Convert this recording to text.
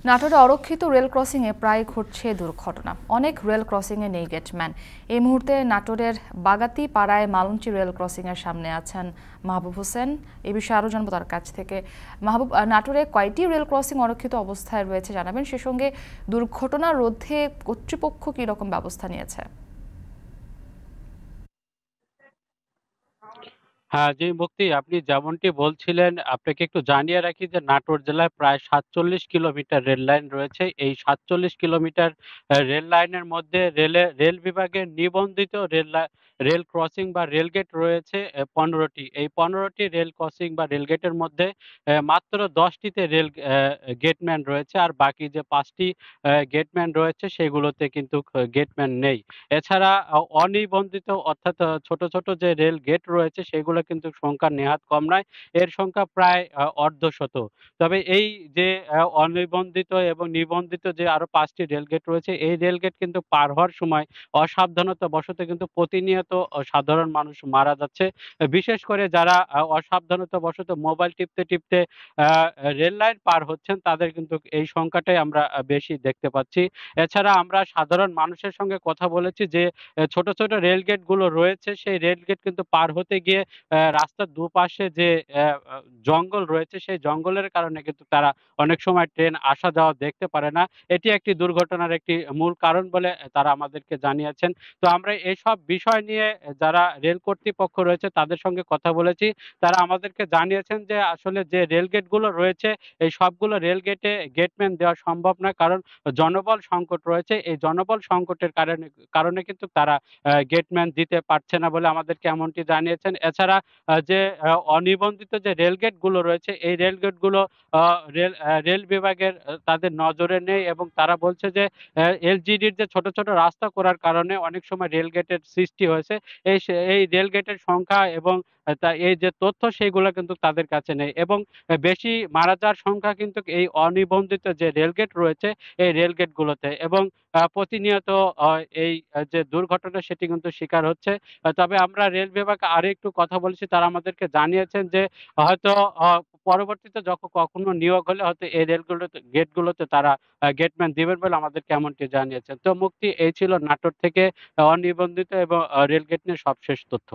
নাটোরে অরক্ষিত রেল ক্রসিংয়ে প্রায় ঘটছে দুর্ঘটনা। অনেক রেল ক্রসিংয়ে নেই গেটম্যান। এই মুহূর্তে নাটোরের বাগাতি পাড়ায় মালঞ্চি রেল ক্রসিংয়ের সামনে আছেন মাহবুব হোসেন। এই বিষয়ে আরও জানবো তার কাছ থেকে। মাহবুব, নাটোরে কয়টি রেল ক্রসিং অরক্ষিত অবস্থায় রয়েছে জানাবেন, সে সঙ্গে দুর্ঘটনা রোধে কর্তৃপক্ষ কী রকম ব্যবস্থা নিয়েছে? হ্যাঁ, জি মুক্তি, আপনি যেমনটি বলছিলেন, আপনাকে একটু জানিয়ে রাখি যে নাটোর জেলায় প্রায় ৪৭ কিলোমিটার রেল লাইন রয়েছে। এই ৪৭ কিলোমিটার রেল লাইনের মধ্যে রেল বিভাগের নিবন্ধিত রেল ক্রসিং বা রেল গেট রয়েছে ১৫টি। এই ১৫টি রেল ক্রসিং বা রেল গেটের মধ্যে মাত্র ১০টিতে গেটম্যান রয়েছে। আর বাকি যে ৫টি গেটম্যান রয়েছে সেগুলোতে কিন্তু গেটম্যান নেই। এছাড়া অনিবন্ধিত অর্থাৎ ছোট, ছোট যে রেল গেট রয়েছে সেগুলো কিন্তু সংখ্যা নেহাত কম নয়। এর সংখ্যা প্রায় অর্ধশত। তবে এই যে অনিবন্ধিত এবং নিবন্ধিত যে আরো ৫ টি রেল গেট রয়েছে, এই রেল গেট কিন্তু পার হওয়ার সময় অসাবধানতাবশত কিন্তু প্রতিনিয়ত সাধারণ মানুষ মারা যাচ্ছে। বিশেষ করে যারা অসাবধানতাবশত মোবাইল টিপতে, টিপতে আ রেল লাইন পার হচ্ছেন তাদের কিন্তু এই সংখ্যাটাই আমরা বেশি দেখতে পাচ্ছি। এছাড়া আমরা সাধারণ মানুষের সঙ্গে কথা বলেছি যে ছোট, ছোট রেল গেট গুলো রয়েছে সেই রেল গেট কিন্তু পার হতে গিয়ে রাস্তার দুপাশে যে অ্যা আ জঙ্গল রয়েছে সেই জঙ্গলের কারণে কিন্তু তারা অনেক সময় ট্রেন আসা যাওয়া দেখতে পারে না। এটি একটি দুর্ঘটনার একটি মূল কারণ বলে তারা আমাদেরকে জানিয়েছেন। তো আমরা এসব বিষয় নিয়ে যারা রেল কর্তৃপক্ষ রয়েছে তাদের সঙ্গে কথা বলেছি। তারা আমাদেরকে জানিয়েছেন যে আসলে যে রেল গেট গুলো রয়েছে এই সবগুলো রেল গেটে গেটম্যান দেওয়া সম্ভব না। কারণ জনবল সংকট রয়েছে। এই জনবল সংকটের কারণে কারণে কিন্তু তারা গেটম্যান দিতে পারছে না বলে আমাদেরকে এমনটি জানিয়েছেন। এছাড়া যে অনিবন্ধিত যে রেল গেটগুলো রয়েছে, এই রেল গেটগুলো আ রেল বিভাগের তাদের নজরে নেই এবং তারা বলছে যে এলজিডির যে ছোট, ছোট রাস্তা করার কারণে অনেক সময় রেল গেটের সৃষ্টি হয়েছে। এই রেল গেটের সংখ্যা এবং এই যে তথ্য সেগুলো কিন্তু তাদের কাছে নেই এবং বেশি মারা যাওয়ার সংখ্যা কিন্তু এই অনিবন্ধিত যে রেল গেট রয়েছে এই রেল গেটগুলোতে এবং প্রতিনিয়ত আ এই যে দুর্ঘটনা সেটি কিন্তু শিকার হচ্ছে। তবে আমরা রেল বিভাগে আরেকটু কথা বলেছি। তারা আমাদেরকে জানিয়েছেন যে হয়তো আ পরবর্তীতে কখনো নিয়োগ হলে হয়তো এই গেটগুলোতে তারা গেটম্যান দিবেন বলে আমাদেরকে এমনটি জানিয়েছেন। তো মুক্তি, এই ছিল নাটোর থেকে অনিবন্ধিত এবং রেল গেট নিয়ে সবশেষ তথ্য।